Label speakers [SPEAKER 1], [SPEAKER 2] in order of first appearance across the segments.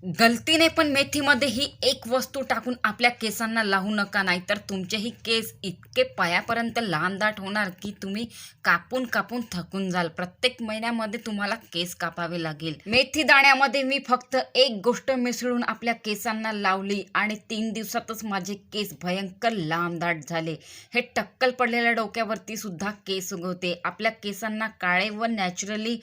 [SPEAKER 1] गलतीने पण मेथीमध्ये ही एक वस्तू टाकून आपल्या केसांना लावू नका, नाहीतर तुमचेही केस इतके पायापर्यंत लांबदाट होणार की तुम्ही कापून कापून थकून जाल. प्रत्येक महिन्यामध्ये तुम्हाला केस कापावे लागेल. मेथी दाण्यामध्ये मी फक्त एक गोष्ट मिसळून आपल्या केसांना लावली आणि 3 दिवसातच माझे केस भयंकर लांबदाट झाले. हे टक्कल पडलेल्या डोक्यावरती सुद्धा केस उगवते. आपल्या केसांना काळे व नॅचरली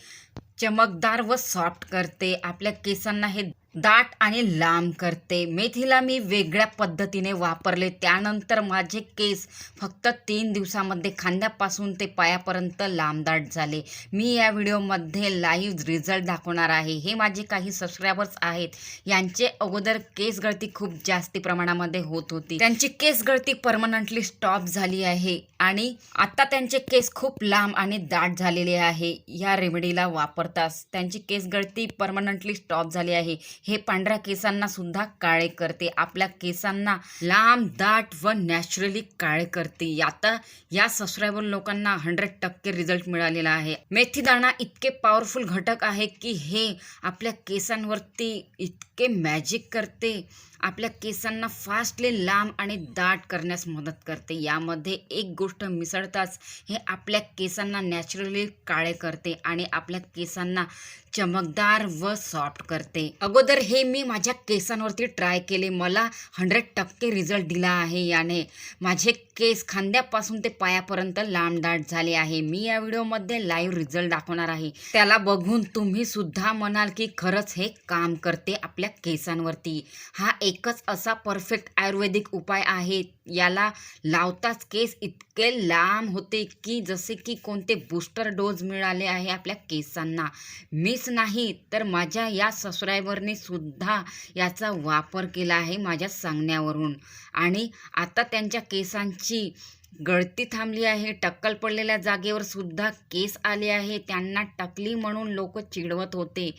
[SPEAKER 1] चमकदार व सॉफ्ट करते. आपल्या केसांना हे दाट आणि लांब करते. मेथीला मी वेगळ्या पद्धतीने वापरले, त्यानंतर माझे केस फक्त 3 दिवसामध्ये खांद्यापासून ते पायापर्यंत लांबदाट झाले. मी या व्हिडिओमध्ये लाईव्ह रिझल्ट दाखवणार आहे. हे माझे काही सबस्क्रायबर्स आहेत, यांचे अगोदर केस गळती खूप जास्ती प्रमाणामध्ये होत होती. त्यांची केस गळती परमनंटली स्टॉप झाली आहे आणि आता त्यांचे केस खूप लांब आणि दाट झालेले आहे. या रेमेडीला वापरताच त्यांची केस गळती परमनंटली स्टॉप झाली आहे. हे पांढऱ्या केसांना सुद्धा काळे करते. आपल्या केसांना लांब, दाट व नॅचरली काळे करते. आता या सबस्क्रायबर लोकांना 100% रिझल्ट मिळालेला आहे. मेथी दाणा इतके पॉवरफुल घटक आहे की हे आपल्या केसांवरती इतके मॅजिक करते. आपल्या केसांना फास्टली लांब आणि दाट करण्यास मदत करते. यामध्ये एक गोष्ट मिसळताच हे आपल्या केसांना नॅचरली काळे करते आणि आपल्या केसांना चमकदार व सॉफ्ट करते. अगोदर हे मी माझ्या केसांवरती ट्राय केले. मला 100% रिझल्ट दिला आहे. याने माझे केस खांद्यापासून ते पायापर्यंत लांबदाट झाले आहे. मी या व्हिडिओमध्ये लाईव्ह रिझल्ट दाखवणार आहे. त्याला बघून तुम्ही सुद्धा म्हणाल की खरंच हे काम करते आपल्या केसांवरती. हा एकच असा परफेक्ट आयुर्वेदिक उपाय आहे. याला लावताच केस इतके लांब होते की जसे की कोणते बूस्टर डोज मिळाले आहे आपल्या केसांना. मीच नाही तर माझ्या या सबस्क्रायबरने सुद्धा याचा वापर केला आहे माझ्या सांगण्यावरून आणि आता त्यांच्या केसांची गळती थांबली आहे. टक्कल पडलेल्या जागेवर सुद्धा केस आले आहे. त्यांना टकली म्हणून लोक चिडवत होते,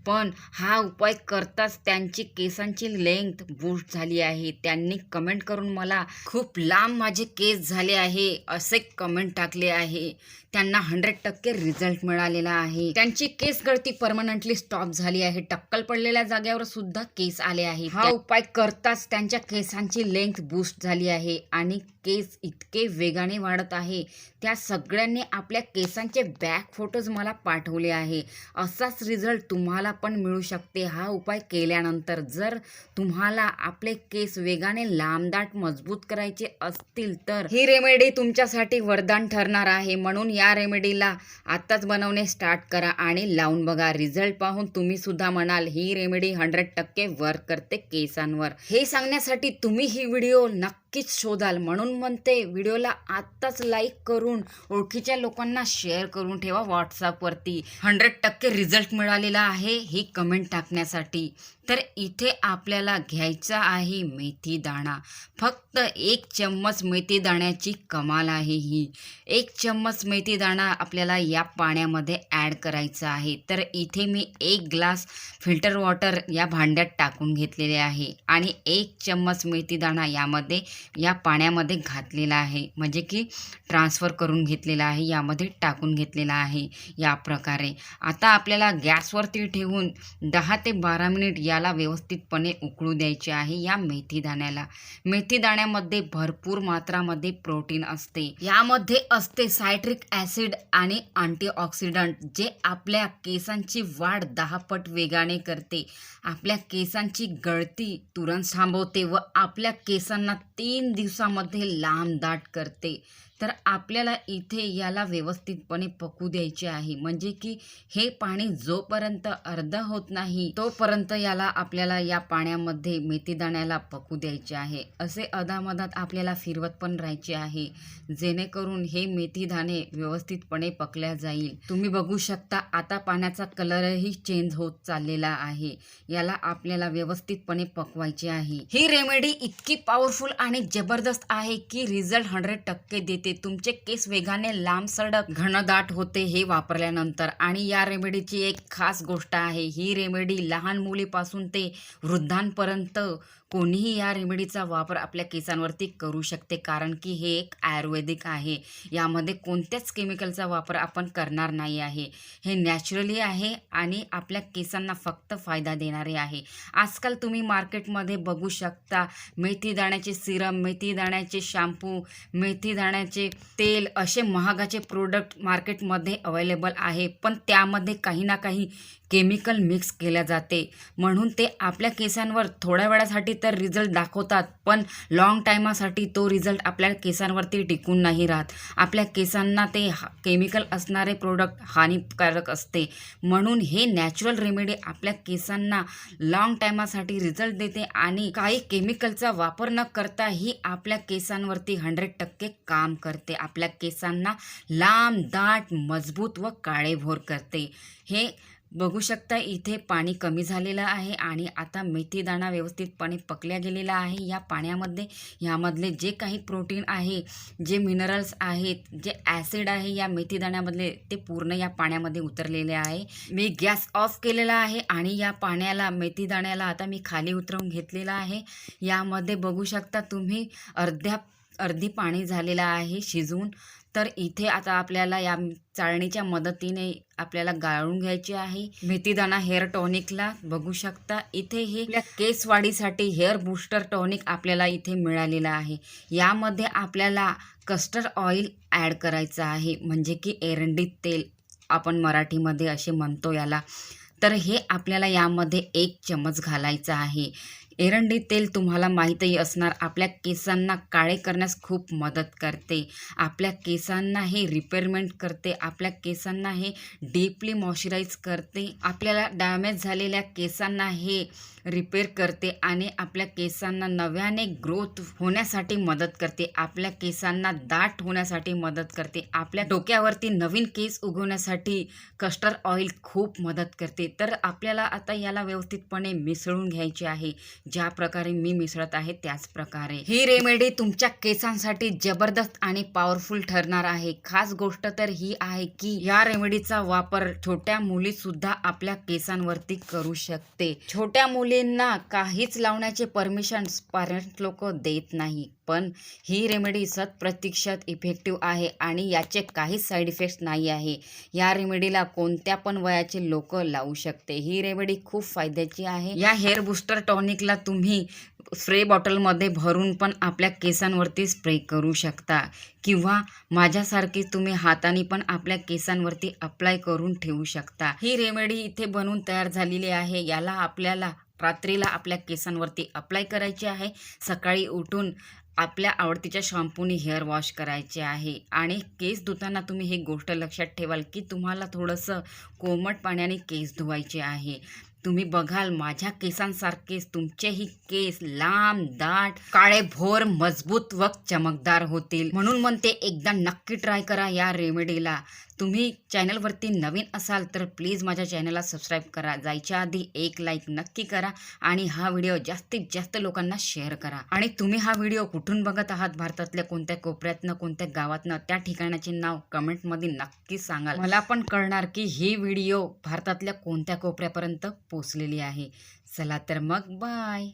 [SPEAKER 1] पण हा उपाय करताच त्यांची केसांची लेंथ बूस्ट झाली आहे. त्यांनी कमेंट करून मला खूप लांब माझे केस झाले आहे असे कमेंट टाकले आहे. त्यांना 100% रिझल्ट मिळालेला आहे. त्यांची केस गळती परमनंटली स्टॉप झाली आहे. टक्कल पडलेल्या जागेवर सुद्धा केस आले आहे. हा उपाय करताच त्यांच्या केसांची लेंथ बूस्ट झाली आहे आणि केस इतके वेगाने वाढत आहे. त्या सगळ्यांनी आपल्या केसांचे बॅक फोटोज मला पाठवले आहे. असाच रिझल्ट तुम्हाला पण मिळू शकते हा उपाय केल्यानंतर. जर तुम्हाला आपले केस वेगाने लांबदाट मजबूत करायचे असतील तर ही रेमेडी तुमच्यासाठी वरदान ठरणार आहे. म्हणून या रेमेडीला आताच बनवणे स्टार्ट करा आणि लावून बघा. रिझल्ट पाहून तुम्ही सुद्धा म्हणाल ही रेमेडी 100% वर्क करते केसांवर. हे सांगण्यासाठी तुम्ही ही व्हिडिओ नक्कीच शोधाल, म्हणून म्हणते व्हिडिओला आत्ताच लाईक करून ओळखीच्या लोकांना शेअर करून ठेवा व्हॉट्सअपवरती. 100% रिझल्ट मिळालेला आहे ही कमेंट टाकण्यासाठी. तर इथे आपल्याला घ्यायचा आहे मेथी दाणा. फक्त 1 चम्मच मेथी दाण्याची कमाल आहे ही. 1 चम्मच मेथी दाणा आपल्याला या पाण्यामध्ये ॲड करायचा आहे. तर इथे मी 1 ग्लास फिल्टर वॉटर या भांड्यात टाकून घेतलेले आहे आणि 1 चम्मच मेथी दाणा या पाण्यामध्ये घातलेला आहे, म्हणजे की ट्रान्सफर करून घेतलेला आहे, यामध्ये टाकून घेतलेला आहे या प्रकारे. आता आपल्याला गॅसवरती ठेवून 10 ते 12 मिनिट याला व्यवस्थितपणे उकळू द्यायचे आहे. या मेथी दाण्याला, मेथी दाण्यामध्ये भरपूर मात्रामध्ये प्रोटीन असते. यामध्ये असते सायट्रिक ॲसिड आणि अँटीऑक्सिडंट, जे आपल्या केसांची वाढ 10 पट वेगाने करते. आपल्या केसांची गळती तुरंत थांबवते व आपल्या केसांना 3 दिवसामध्ये लांब दाट करते. तर आपल्याला इथे याला व्यवस्थितपणे पकू द्यायचे आहे, म्हणजे की हे पाणी जोपर्यंत अर्ध होत नाही तोपर्यंत याला आपल्याला या पाण्यामध्ये मेथी दाण्याला पकू द्यायचे आहे. असे अधामधात आपल्याला फिरवत पण राहायचे आहे, जेणेकरून हे मेथी दाणे व्यवस्थितपणे पकल्या जाईल. तुम्ही बघू शकता आता पाण्याचा कलरही चेंज होत चाललेला आहे. याला आपल्याला व्यवस्थितपणे पकवायचे आहे. ही रेमेडी इतकी पॉवरफुल आणि जबरदस्त आहे की रिझल्ट 100% देते. होते, तुमचे केस वेगाने लांब सडक घनदाट होते हे वापरल्यानंतर. आणि या रेमेडीची एक खास गोष्ट आहे, ही रेमेडी लहान मुलीपासून ते वृद्धांपर्यंत कोणीही या रेमेडीचा वापर आपल्या केसांवरती करू शकते, कारण की हे एक आयुर्वेदिक आहे. यामध्ये कोणत्याच केमिकलचा वापर आपण करणार नाही आहे. हे नॅचरली आहे आणि आपल्या केसांना फक्त फायदा देणारे आहे. आजकाल तुम्ही मार्केटमध्ये बघू शकता, मेथी दाण्याचे सिरम, मेथी दाण्याचे शॅम्पू, मेथी दाण्याचे तेल असे महागाचे प्रोडक्ट मार्केटमध्ये अवेलेबल आहे, पण त्यामध्ये काही ना काही केमिकल मिक्स केल्या जाते. म्हणून ते आपल्या केसांवर थोड्या वेळासाठी तर रिझल्ट दाखवतात, पण लाँग टायमासाठी तो रिझल्ट आपल्या केसांवरती टिकून नाही राहत. आपल्या केसांना ते केमिकल असणारे प्रोडक्ट हानिकारक असते. म्हणून हे नॅचरल रेमेडी आपल्या केसांना लाँग टायमासाठी रिझल्ट देते आणि काही केमिकलचा वापर न करता ही आपल्या केसांवरती 100% काम करते. आपल्या केसांना लांब, दाट, मजबूत व काळेभोर करते. हे बघू शकता, इथे पाणी कमी झालेलं आहे आणि आता मेथी दाणा व्यवस्थितपणे पकल्या गेलेला आहे या पाण्यामध्ये. यामधले जे काही प्रोटीन आहे, जे मिनरल्स आहेत, जे ॲसिड आहे या मेथी दाण्यामधले, ते पूर्ण या पाण्यामध्ये उतरलेले आहे. मी गॅस ऑफ केलेला आहे आणि या पाण्याला, मेथी दाण्याला आता मी खाली उतरवून घेतलेला आहे. यामध्ये बघू शकता तुम्ही अर्धी पाणी झालेलं आहे शिजवून. तर इथे आता आपल्याला या चाळणीच्या मदतीने आपल्याला गाळून घ्यायची आहे मेथीदाणा हेअर टॉनिकला. बघू शकता इथे हे आपल्या केस वाढीसाठी हेअर बूस्टर टॉनिक आपल्याला इथे मिळालेलं आहे. यामध्ये आपल्याला कस्टर्ड ऑइल ॲड करायचं आहे, म्हणजे की एरंडी तेल आपण मराठीमध्ये असे म्हणतो याला. तर हे आपल्याला यामध्ये 1 चमच घालायचं आहे. एरंडी तेल तुम्हाला माहीतही असणार, आपल्या केसांना काळे करण्यास खूप मदत करते. आपल्या केसांना हे रिपेअरमेंट करते. आपल्या केसांना हे डीपली मॉइश्चराईज करते. आपल्याला डॅमेज झालेल्या केसांना हे रिपेअर करते आणि आपल्या केसांना नव्याने ग्रोथ होण्यासाठी मदत करते. आपल्या केसांना दाट होण्यासाठी मदत करते. आपल्या डोक्यावरती नवीन केस उगवण्यासाठी कस्टर्ड ऑइल खूप मदत करते. तर आपल्याला आता याला व्यवस्थितपणे मिसळून घ्यायचे आहे. ज्या प्रकारे मी मिसळत आहे त्याच प्रकारे ही रेमेडी तुमच्या केसांसाठी जबरदस्त आणि पॉवरफुल ठरणार आहे. खास गोष्ट तर ही आहे की या रेमेडीचा वापर छोट्या मुली सुद्धा आपल्या केसांवरती करू शकते. छोट्या मुलींना काहीच लावण्याचे परमिशन पॅरेंट्स लोक देत नाही, पण ही रेमेडी शतप्रतिशत इफेक्टिव्ह आहे आणि याचे काहीच साईड इफेक्ट्स नाही आहे. या रेमेडीला कोणत्या पण वयाचे लोक लावू शकते. ही रेमेडी खूप फायद्याची आहे. या हेअर बूस्टर टॉनिकला तुम्ही स्प्रे बॉटलमध्ये भरून पण आपल्या केसांवरती स्प्रे करू शकता, किंवा माझ्यासारखी तुम्ही हाताने पण आपल्या केसांवरती अप्लाय करून ठेवू शकता. ही रेमेडी इथे बनवून तयार झालेली आहे. याला आपल्याला रात्रीला आपल्या केसांवरती अप्लाय करायची आहे. सकाळी उठून आपल्या आवडतीच्या शॅम्पूने हेअर वॉश करायचे आहे. आणि केस धुताना तुम्ही ही गोष्ट लक्षात ठेवाल की तुम्हाला थोडंसं कोमट पाण्याने केस धुवायचे आहे. तुम्ही बघाल माझ्या केसांसारखेच तुमचेही केस लांब, दाट, काळेभोर, मजबूत व चमकदार होतील. म्हणून म्हणते, एकदा नक्की ट्राय करा या रेमेडीला. तुम्ही चॅनलवरती नवीन असाल तर प्लीज माझ्या चॅनलला सबस्क्राईब करा. जायच्या आधी एक लाईक नक्की करा आणि हा व्हिडिओ जास्तीत जास्त लोकांना शेअर करा. आणि तुम्ही हा व्हिडिओ कुठून बघत आहात, भारतातल्या कोणत्या कोपऱ्यातनं, कोणत्या गावातनं, त्या ठिकाणाचे नाव कमेंटमध्ये नक्की सांगाल. मला पण कळणार की ही व्हिडिओ भारतातल्या कोणत्या कोपऱ्यापर्यंत पोचलेली आहे. चला तर मग बाय.